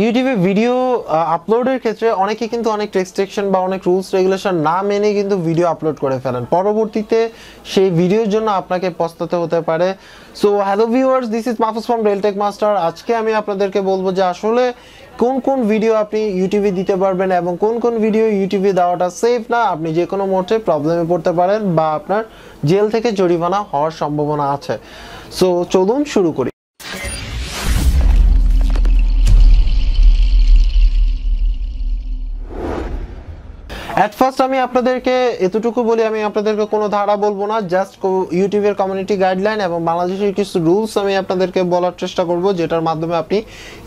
ইউটিউবে ভিডিও আপলোডের ক্ষেত্রে অনেকে কিন্তু অনেক রেস্ট্রিকশন বা অনেক রুলস রেগুলেশন না মেনে কিন্তু ভিডিও আপলোড করে ফেলেন, পরবর্তীতে সেই ভিডিওর জন্য আপনাকে পস্তাতে হতে পারে। So hello viewers, this is Mahfuz from RealTech master. আজকে আমি আপনাদেরকে বলবো যে আসলে কোন কোন ভিডিও আপনি ইউটিউবে দিতে পারবেন এবং কোন কোন ভিডিও ইউটিউবে দেওয়াটা সেফ না, আপনি যে কোনো মুহূর্তে প্রবলেমে পড়তে পারেন বা আপনার জেল থেকে জরিমানা হওয়ার সম্ভাবনা আছে। সো চলুন শুরু করি। এট ফার্স্ট আমি আপনাদেরকে এতটুকু বলি, আমি আপনাদেরকে কোনো ধারা বলবো না, জাস্ট ইউটিউবের কমিউনিটি গাইডলাইন এবং বাংলাদেশের কিছু রুলস আমি আপনাদেরকে বলার চেষ্টা করব, যেটার মাধ্যমে আপনি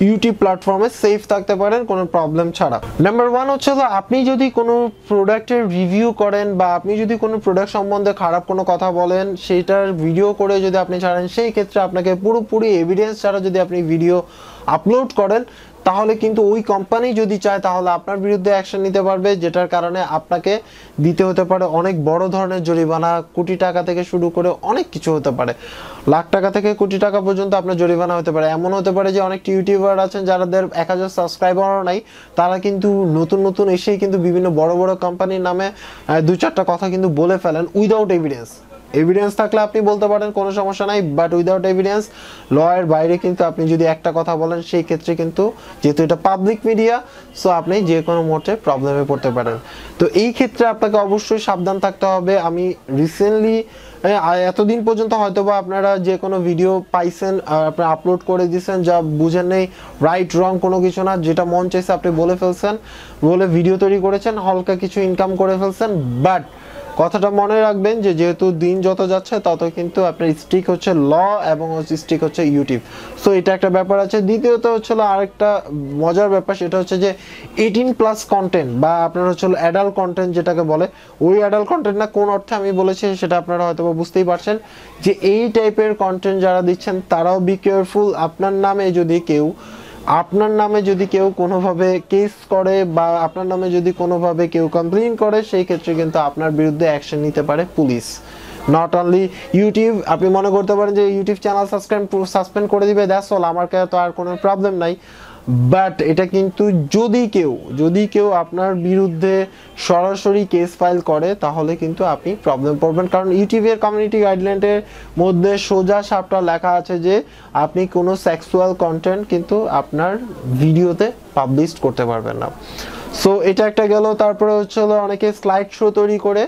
ইউটিউব প্ল্যাটফর্মে সেফ থাকতে পারেন কোনো প্রবলেম ছাড়া। নাম্বার ওয়ান হচ্ছে যে আপনি যদি কোনো প্রোডাক্টের রিভিউ করেন বা আপনি যদি কোনো প্রোডাক্ট সম্বন্ধে খারাপ কোনো কথা বলেন, সেটার ভিডিও করে যদি আপনি ছাড়েন, সেই ক্ষেত্রে আপনাকে পুরোপুরি এভিডেন্স ছাড়া যদি আপনি ভিডিও আপলোড করেন, তাহলে কিন্তু ওই কোম্পানি যদি চায় তাহলে আপনার বিরুদ্ধে অ্যাকশন নিতে পারবে, যেটার কারণে আপনাকে দিতে হতে পারে অনেক বড় ধরনের জরিমানা। কোটি টাকা থেকে শুরু করে অনেক কিছু হতে পারে, লাখ টাকা থেকে কোটি টাকা পর্যন্ত আপনার জরিমানা হতে পারে। এমন হতে পারে যে অনেক ইউটিউবার আছেন যাদের 1000 সাবস্ক্রাইবারও নাই, তারা কিন্তু নতুন এসেই কিন্তু বিভিন্ন বড় বড় কোম্পানির নামে 2-4টা কথা কিন্তু বলে ফেলেন উইদাউট এভিডেন্স থাকলে আপনি বলতে পারেন কোনো সমস্যা নাই, বাট উইদাউট এভিডেন্স লয়ের বাইরে কিন্তু আপনি যদি একটা কথা বলেন, সেই ক্ষেত্রে কিন্তু যেহেতু এটা পাবলিক মিডিয়া, সো আপনি যে কোনো মুহূর্তে প্রবলেমে পড়তে পারেন। তো এই ক্ষেত্রে আপনাকে অবশ্যই সাবধান থাকতে হবে। আমি রিসেন্টলি এতদিন পর্যন্ত হয়তোবা আপনারা যে কোনো ভিডিও পাইছেন, আপনি আপলোড করে দিয়েছেন, যা বুঝেন নেই, রাইট রং কোনো কিছু না, যেটা মন চাইছে আপনি বলে ফেলছেন, বলে ভিডিও তৈরি করেছেন, হালকা কিছু ইনকাম করে ফেলছেন। বাট কথাটা মনে রাখবেন যে যেহেতু দিন যত যাচ্ছে তত কিন্তু আপনার স্ট্রিক হচ্ছে ল এবং স্ট্রিক হচ্ছে ইউটিউব। সো এটা একটা ব্যাপার আছে। দ্বিতীয়ত হচ্ছে আরেকটা মজার ব্যাপার, সেটা হচ্ছে যে 18+ কন্টেন্ট বা আপনার হচ্ছে অ্যাডাল্ট কন্টেন্ট যেটাকে বলে, ওই অ্যাডাল্ট কন্টেন্ট না, কোন অর্থে আমি বলেছি সেটা আপনারা হয়তো বুঝতেই পারছেন, যে এই টাইপের কন্টেন্ট যারা দিচ্ছেন তারাও বি কেয়ারফুল। আপনার নামে যদি কেউ কোনোভাবে কেস করে বা আপনার নামে যদি কোনোভাবে কেউ কমপ্লেইন করে, সেই ক্ষেত্রে কিন্তু আপনার বিরুদ্ধে অ্যাকশন নিতে পারে পুলিশ। নট অনলি ইউটিউব, আপনি মনে করতে পারেন যে ইউটিউব চ্যানেল সাসপেন্ড করে দিবে, দ্যাটস অল, আমার কাছে তো আর কোনো প্রবলেম নাই। বাট এটা কিন্তু যদি কেউ আপনার বিরুদ্ধে সরাসরি কেস ফাইল করে, তাহলে কিন্তু আপনি প্রবলেম পড়বেন। কারণ ইউটিউবের কমিউনিটি গাইডলাইনের মধ্যে সোজা সাপটা লেখা আছে যে আপনি কোনো সেক্সুয়াল কন্টেন্ট কিন্তু আপনার ভিডিওতে পাবলিশ করতে পারবেন না। সো এটা একটা গেল। তারপরে হচ্ছে অনেকে স্লাইড শো তৈরি করে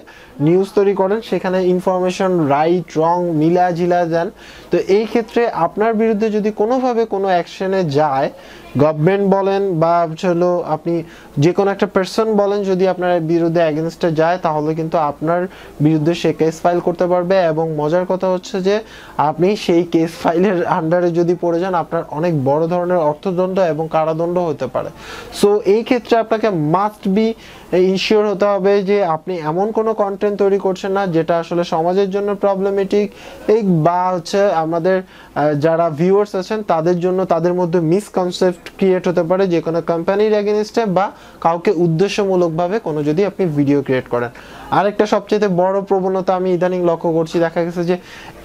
নিউজ তৈরি করেন, সেখানে ইনফরমেশন রাইট রং মিলা দেন। তো এই ক্ষেত্রে আপনার বিরুদ্ধে যদি কোনোভাবে কোনো অ্যাকশনে যায়, গভর্নমেন্ট বলেন বা হলো আপনি যে কোনো একটা পার্সন বলেন, যদি আপনার বিরুদ্ধে অ্যাগেনস্টে যায়, তাহলে কিন্তু আপনার বিরুদ্ধে সে কেস ফাইল করতে পারবে। এবং মজার কথা হচ্ছে যে আপনি সেই কেস ফাইলের আন্ডারে যদি পড়ে যান, আপনার অনেক বড় ধরনের অর্থদণ্ড এবং কারাদণ্ড হতে পারে। সো এই ক্ষেত্রে আপনাকে মাস্ট বি ইনশিওর হতে হবে যে আপনি এমন কোনো কন্টেন্ট তৈরি করছেন না যেটা আসলে সমাজের জন্য প্রবলেমেটিক, বা হচ্ছে আমাদের যারা ভিউয়ার্স আছেন তাদের জন্য, তাদের মধ্যে মিসকনসেপ্ট ক্রিয়েট হতে পারে যে কোনো কোম্পানির এগেইনস্টে বা কাউকে উদ্দেশ্যমূলকভাবে কোনো যদি আপনি ভিডিও ক্রিয়েট করেন। আরেকটা সবচেয়ে বড় প্রবণতা আমি ইদানিং লক্ষ্য করছি, দেখা গেছে যে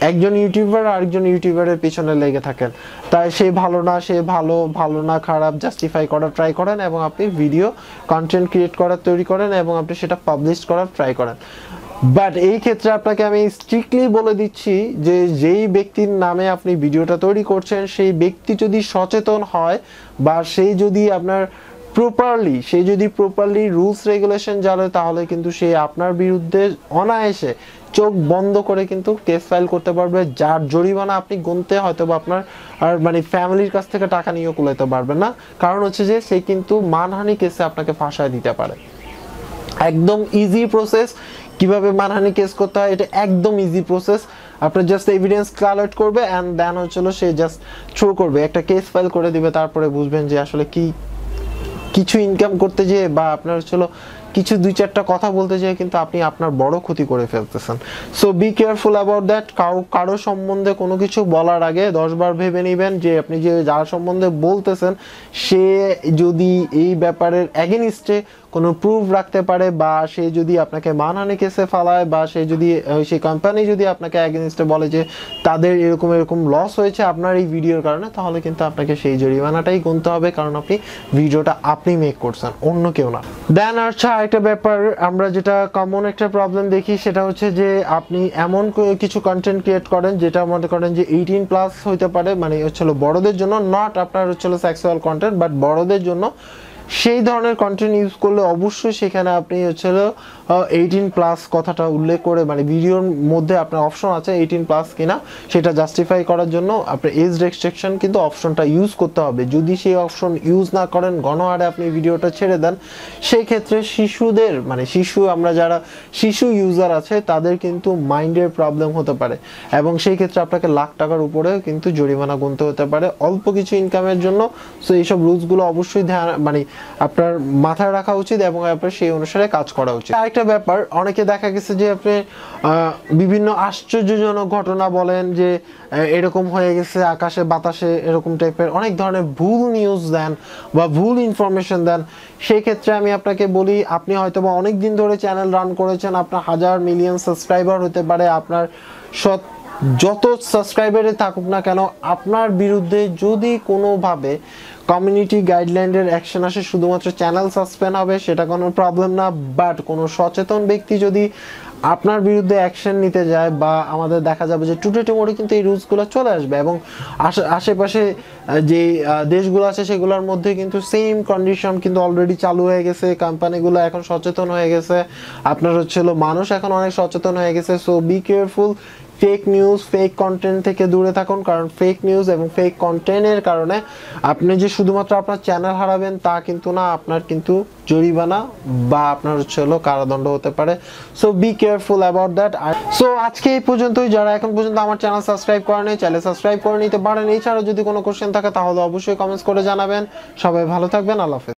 একজন ইউটিউবার আরেকজন ইউটিউবারের পিছনে লেগে থাকেন, তাই সে ভালো না খারাপ জাস্টিফাই করার ট্রাই করেন এবং আপনি ভিডিও কন্টেন্ট ক্রিয়েট করার তৈরি করেন এবং আপনি সেটা পাবলিশ করার ট্রাই করেন। বাট এই ক্ষেত্রে আপনাকে আমি স্ট্রিক্টলি বলে দিচ্ছি যে যেই ব্যক্তির নামে আপনি ভিডিওটা তৈরি করছেন, সেই ব্যক্তি যদি সচেতন হয় বা সেই যদি প্রপারলি রুলস রেগুলেশন জানে, তাহলে কিন্তু সে আপনার বিরুদ্ধে অনায়াসে চোখ বন্ধ করে কিন্তু কেস ফাইল করতে পারবে, যার জরিমানা আপনি গুনতে হয়তো বা আপনার আর ফ্যামিলির কাছ থেকে টাকা নিয়েও কুলাতে পারবেন না। কারণ হচ্ছে যে সে কিন্তু মানহানি কেসে আপনাকে ফাঁসায় দিতে পারে। একদম ইজি প্রসেস কিভাবে মানহানি কেস করতে হয়, এটা একদম ইজি প্রসেস। আপনার জাস্ট এভিডেন্স কালেক্ট করবে অ্যান্ড দেন হচ্ছিল সে জাস্ট থ্রো করবে, একটা কেস ফাইল করে দিবে। তারপরে বুঝবেন যে আসলে কিছু ইনকাম করতে যেয়ে বা আপনার হচ্ছিল কিছু দুই চারটা কথা বলতে যেয়ে কিন্তু আপনি আপনার বড় ক্ষতি করে ফেলতেছেন। So be careful about that. কারো সম্বন্ধে কোনো কিছু বলার আগে 10 বার ভেবে নেবেন যে আপনি যে যার সম্বন্ধে বলতেছেন সে যদি এই ব্যাপারের এগেনিস্টে কোনো প্রুফ রাখতে পারে, বা সে যদি আপনাকে মানহানি কেসে ফালায়, বা সে যদি সেই কোম্পানি যদি আপনাকে এগেনিস্টে বলে যে তাদের এরকম এরকম লস হয়েছে আপনার এই ভিডিওর কারণে, তাহলে কিন্তু আপনাকে সেই জরিমানাটাই গুনতে হবে, কারণ আপনি ভিডিওটা আপনি মেক করছেন, অন্য কেউ না। দেন আচ্ছা একটা ব্যাপার আমরা যেটা কমন একটা প্রবলেম দেখি সেটা হচ্ছে যে আপনি এমন কিছু কন্টেন্ট ক্রিয়েট করেন যেটা মনে করেন যে 18+ হইতে পারে, মানে হচ্ছিল বড়দের জন্য, নট আপনার হচ্ছিল সেক্সুয়াল কন্টেন্ট বাট বড়দের জন্য। সেই ধরনের কন্টেন্ট ইউজ করলে অবশ্যই সেখানে আপনি হচ্ছিল 18+ কথাটা উল্লেখ করে, মানে ভিডিওর মধ্যে আপনার অপশন আছে 18+ কিনা সেটা জাস্টিফাই করার জন্য আপনার এজ রেস্ট্রিকশন কিন্তু অপশনটা ইউজ করতে হবে। যদি সেই অপশন ইউজ না করেন, গণহারে আপনি ভিডিওটা ছেড়ে দেন, সেই ক্ষেত্রে শিশুদের, মানে আমরা যারা শিশু ইউজার আছে তাদের কিন্তু মাইন্ডের প্রবলেম হতে পারে, এবং সেই ক্ষেত্রে আপনাকে লাখ টাকার উপরেও কিন্তু জরিমানা গুনতে হতে পারে অল্প কিছু ইনকামের জন্য। সো এইসব রুলসগুলো অবশ্যই মানে আপনার মাথায় রাখা উচিত এবং আপনার সেই অনুসারে কাজ করা উচিত। আরেকটা ব্যাপার, অনেকে দেখা গেছে যে আপনি বিভিন্ন আশ্চর্যজনক ঘটনা বলেন যে এরকম হয়ে গেছে আকাশে বাতাসে, এরকম টাইপের অনেক ধরনের ভুল নিউজ দেন বা ভুল ইনফরমেশন দেন। সেই ক্ষেত্রে আমি আপনাকে বলি, আপনি হয়তো বা অনেক দিন ধরে চ্যানেল রান করেছেন, আপনার 1000 মিলিয়ন সাবস্ক্রাইবার হতে পারে, আপনার যত সাবস্ক্রাইবারে থাকুক না কেন, আপনার বিরুদ্ধে যদি কোনোভাবে কমিউনিটি গাইডলাইনের অ্যাকশন আসে, শুধুমাত্র চ্যানেল সাসপেন্ড হবে, সেটা কোনো প্রবলেম না। বাট কোনো সচেতন ব্যক্তি যদি আপনার বিরুদ্ধে অ্যাকশন নিতে যায়, বা আমাদের দেখা যাবে যে টুডে টুমোরে কিন্তু এই রুলসগুলো চলে আসবে, এবং আশেপাশে যে দেশগুলো আছে সেগুলোর মধ্যে কিন্তু সেম কন্ডিশন কিন্তু অলরেডি চালু হয়ে গেছে। কোম্পানিগুলো এখন সচেতন হয়ে গেছে, আপনার হচ্ছিল মানুষ এখন অনেক সচেতন হয়ে গেছে। So be careful, fake news, fake content থেকে দূরে থাকুন, কারণ ফেক নিউজ এবং ফেক কন্টেন্টের কারণে আপনি যে শুধুমাত্র আপনার চ্যানেল হারাবেন তা কিন্তু না, আপনার কিন্তু জরিমানা বা আপনার হচ্ছিল কারাদণ্ড হতে পারে। So be careful about that. So আজকে এই পর্যন্তই। যারা এখন পর্যন্ত আমার চ্যানেল সাবস্ক্রাইব করেনি, চ্যানেল সাবস্ক্রাইব করে নিতে পারেন। এছাড়াও যদি কোনো কোশ্চেন থাকে তাহলে অবশ্যই কমেন্টস করে জানাবেন। সবাই ভালো থাকবেন, আল্লাহ হাফেজ।